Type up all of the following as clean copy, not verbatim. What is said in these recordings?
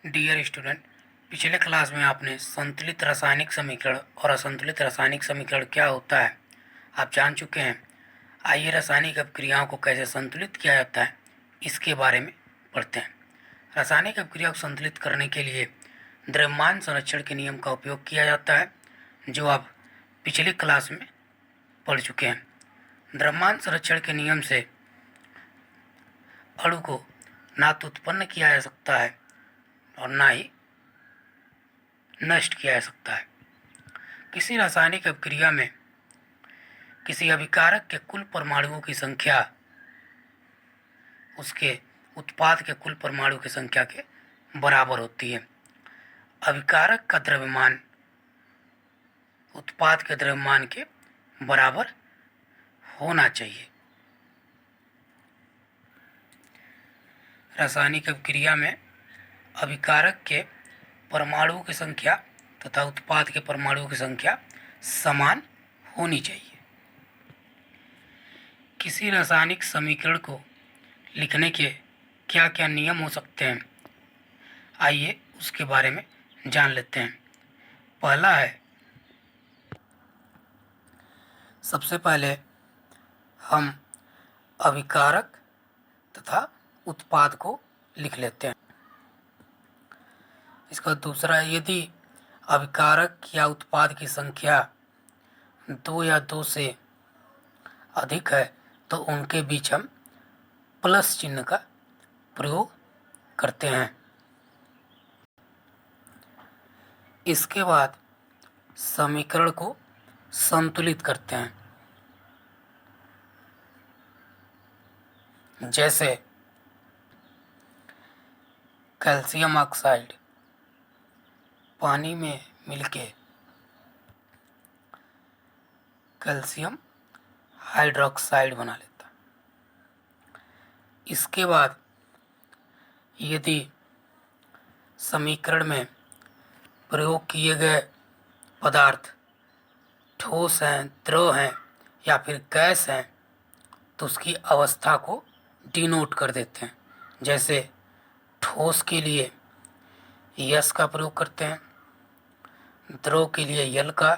Dear student, पिछले class में आपने संतुलित रासायनिक समीकरण और असंतुलित रासायनिक समीकरण क्या होता है आप जान चुके हैं। आइए रासायनिक अपक्रियाओं को कैसे संतुलित किया जाता है इसके बारे में पढ़ते हैं। रासायनिक अपक्रिया को संतुलित करने के लिए द्रव्यमान संरक्षण के नियम का उपयोग किया जाता है, जो आप पिछली क्लास में पढ़ चुके हैं। द्रव्यमान संरक्षण के नियम से अणु को ना तो उत्पन्न किया जा सकता है और ना ही नष्ट किया जा सकता है। किसी रासायनिक अपक्रिया में किसी अभिकारक के कुल परमाणुओं की संख्या उसके उत्पाद के कुल परमाणु की संख्या के बराबर होती है। अभिकारक का द्रव्यमान उत्पाद के द्रव्यमान के बराबर होना चाहिए। रासायनिक अपक्रिया में अभिकारक के परमाणुओं की संख्या तथा उत्पाद के परमाणुओं की संख्या समान होनी चाहिए। किसी रासायनिक समीकरण को लिखने के क्या क्या नियम हो सकते हैं, आइए उसके बारे में जान लेते हैं। पहला है, सबसे पहले हम अभिकारक तथा उत्पाद को लिख लेते हैं। इसका दूसरा, यदि अभिकारक या उत्पाद की संख्या 2 या 2 से अधिक है तो उनके बीच हम प्लस चिन्ह का प्रयोग करते हैं। इसके बाद समीकरण को संतुलित करते हैं। जैसे कैल्शियम ऑक्साइड पानी में मिलके कैल्शियम हाइड्रोक्साइड बना लेता है। इसके बाद यदि समीकरण में प्रयोग किए गए पदार्थ ठोस हैं, द्रव हैं या फिर गैस हैं तो उसकी अवस्था को डिनोट कर देते हैं। जैसे ठोस के लिए यस का प्रयोग करते हैं, द्रव के लिए यल का,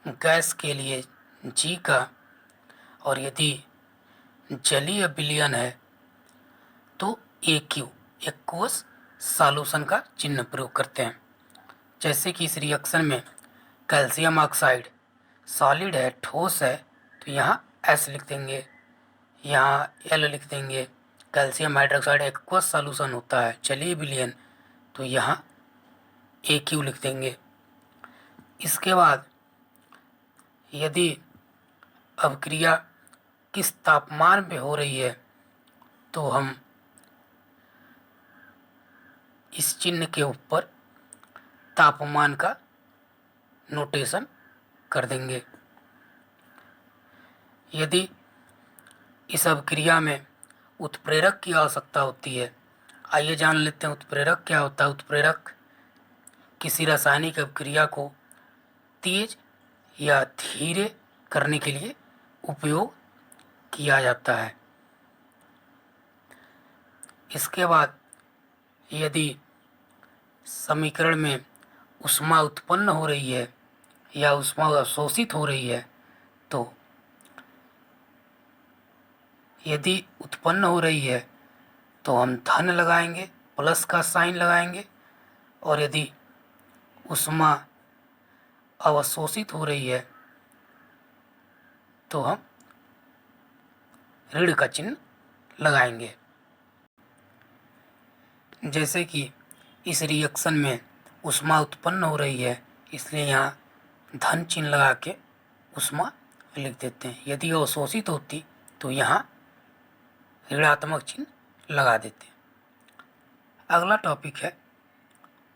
गैस के लिए जी का, और यदि जलीय विलयन है तो एक्यू एक्वस सॉल्यूशन का चिन्ह प्रयोग करते हैं। जैसे कि इस रिएक्शन में कैल्शियम ऑक्साइड सॉलिड है, ठोस है, तो यहाँ एस लिख देंगे, यहाँ एल लिख देंगे। कैल्शियम हाइड्रोक्साइड एक्वस सॉल्यूशन होता है, जलीय विलयन, तो यहाँ एक्यू लिख देंगे। इसके बाद यदि अपक्रिया किस तापमान पे हो रही है तो हम इस चिन्ह के ऊपर तापमान का नोटेशन कर देंगे। यदि इस अपक्रिया में उत्प्रेरक की आवश्यकता होती है, आइए जान लेते हैं उत्प्रेरक क्या होता है। उत्प्रेरक किसी रासायनिक अपक्रिया को तेज या धीरे करने के लिए उपयोग किया जाता है। इसके बाद यदि समीकरण में ऊष्मा उत्पन्न हो रही है या ऊष्मा अवशोषित हो रही है तो यदि उत्पन्न हो रही है तो हम धन लगाएंगे, प्लस का साइन लगाएंगे, और यदि ऊष्मा अवशोषित हो रही है तो हम ऋण का चिन्ह लगाएंगे। जैसे कि इस रिएक्शन में ऊष्मा उत्पन्न हो रही है, इसलिए यहाँ धन चिन्ह लगा के ऊष्मा लिख देते हैं। यदि अवशोषित होती तो यहाँ ऋणात्मक चिन्ह लगा देते हैं। अगला टॉपिक है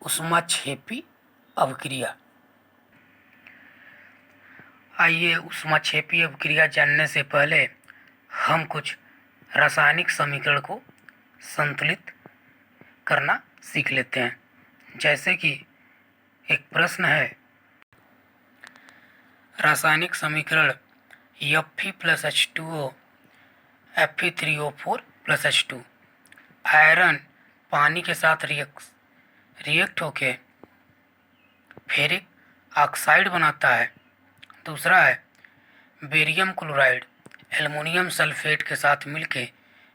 ऊष्माक्षेपी अपक्रिया। आइए ऊष्माक्षेपी अपक्रिया जानने से पहले हम कुछ रासायनिक समीकरण को संतुलित करना सीख लेते हैं। जैसे कि एक प्रश्न है, रासायनिक समीकरण Fe+H2O Fe3O4+H2 आयरन पानी के साथ रिएक्ट होके फेरिक ऑक्साइड बनाता है। दूसरा है बेरियम क्लोराइड एल्युमिनियम सल्फेट के साथ मिलके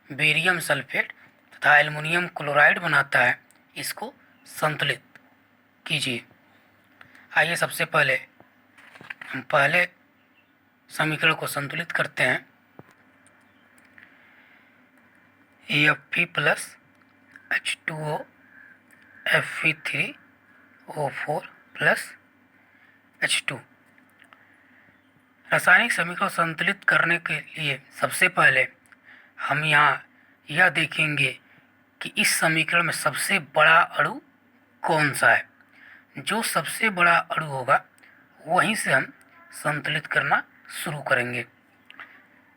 बेरियम सल्फेट तथा एल्युमिनियम क्लोराइड बनाता है। इसको संतुलित कीजिए। आइए सबसे पहले हम पहले समीकरण को संतुलित करते हैं। Fe plus H2O Fe3O4 plus H2। रासायनिक समीकरण संतुलित करने के लिए सबसे पहले हम यहाँ यह देखेंगे कि इस समीकरण में सबसे बड़ा अणु कौन सा है। जो सबसे बड़ा अणु होगा वहीं से हम संतुलित करना शुरू करेंगे।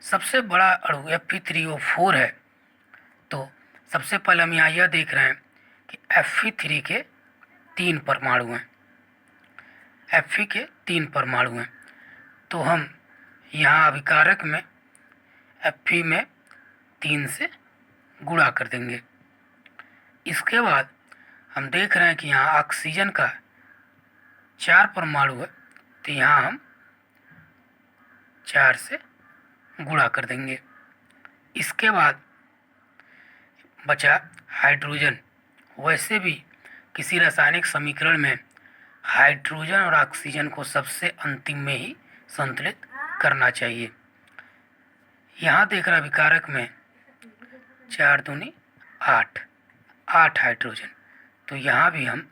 सबसे बड़ा अणु Fe3O4 है, तो सबसे पहले हम यहाँ यह देख रहे हैं कि Fe3 के 3 परमाणु हैं। Fe के 3 परमाणु हैं, तो हम यहाँ अभिकारक में Fe में 3 से गुणा कर देंगे। इसके बाद हम देख रहे हैं कि यहाँ ऑक्सीजन का 4 परमाणु है, तो यहाँ हम 4 से गुणा कर देंगे। इसके बाद बचा हाइड्रोजन। वैसे भी किसी रासायनिक समीकरण में हाइड्रोजन और ऑक्सीजन को सबसे अंतिम में ही संतुलित करना चाहिए। यहाँ देख रहा विकारक में 4 दूनी 8 हाइड्रोजन, तो यहाँ भी हम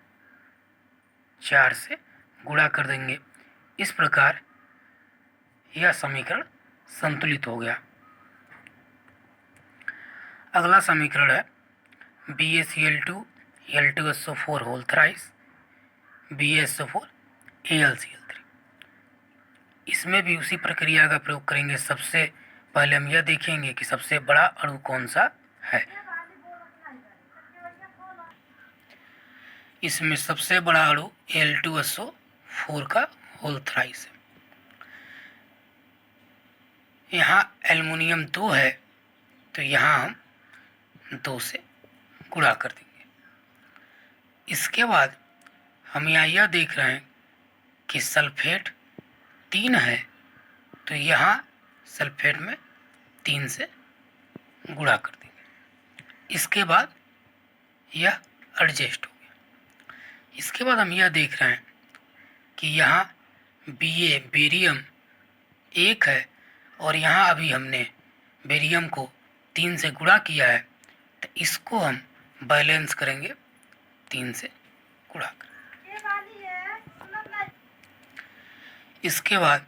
4 से गुणा कर देंगे। इस प्रकार यह समीकरण संतुलित हो गया। अगला समीकरण है BaCl2 Al2SO4 whole thrice BaSO4 AlCl3। इसमें भी उसी प्रक्रिया का प्रयोग करेंगे। सबसे पहले हम यह देखेंगे कि सबसे बड़ा अणु कौन सा है। इसमें सबसे बड़ा अणु Al2SO4 का होल थ्राइस है। यहाँ एल्युमिनियम 2 है, तो यहाँ हम 2 से गुणा कर देंगे। इसके बाद हम यहाँ यह देख रहे हैं कि सल्फेट 3 है, तो यहाँ सल्फेट में 3 से गुणा कर देंगे। इसके बाद यह एडजस्ट हो गया। इसके बाद हम यह देख रहे हैं कि यहाँ बेरियम 1 है, और यहाँ अभी हमने बेरियम को 3 से गुणा किया है, तो इसको हम बैलेंस करेंगे 3 से गुणा कर। इसके बाद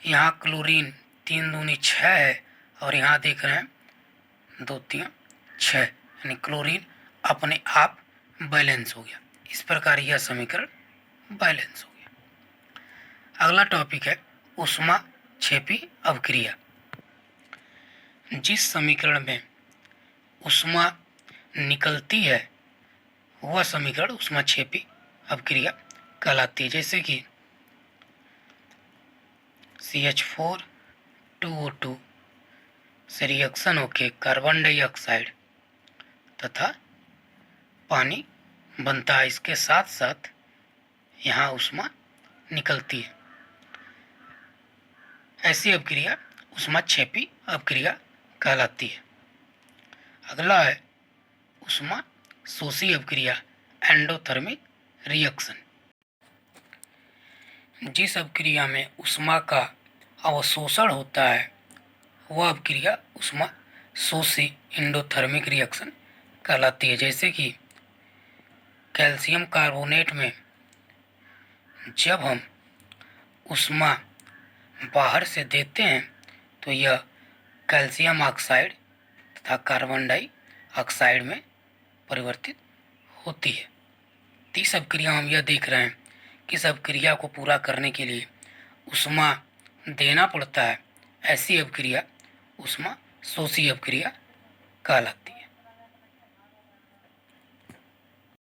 यहाँ क्लोरीन 3 दूनी 6 है, और यहाँ देख रहे हैं 2 3 6, यानी क्लोरीन अपने आप बैलेंस हो गया। इस प्रकार यह समीकरण बैलेंस हो गया। अगला टॉपिक है ऊष्मा क्षेपी अवक्रिया। जिस समीकरण में ऊष्मा निकलती है वह समीकरण ऊष्मा क्षेपी अवक्रिया कहलाती है। जैसे कि CH4 2O2 से रिएक्शन होके कार्बन डाइऑक्साइड तथा पानी बनता है। इसके साथ साथ यहाँ ऊष्मा निकलती है। ऐसी अवक्रिया ऊष्मा क्षेपी अवक्रिया कहलाती है। अगला है ऊष्मा शोषी अवक्रिया एंडोथर्मिक रिएक्शन। जिस अवक्रिया में ऊष्मा का अवशोषण होता है वह अवक्रिया ऊष्मा शोषी एंडोथर्मिक रिएक्शन कहलाती है। जैसे कि कैल्शियम कार्बोनेट में जब हम ऊष्मा बाहर से देते हैं तो यह कैल्शियम ऑक्साइड तथा कार्बन डाइऑक्साइड में परिवर्तित होती है। इस अवक्रिया हम यह देख रहे हैं कि इस अवक्रिया को पूरा करने के लिए ऊष्मा देना पड़ता है। ऐसी अवक्रिया ऊष्मा शोषी अवक्रिया कहलाती है।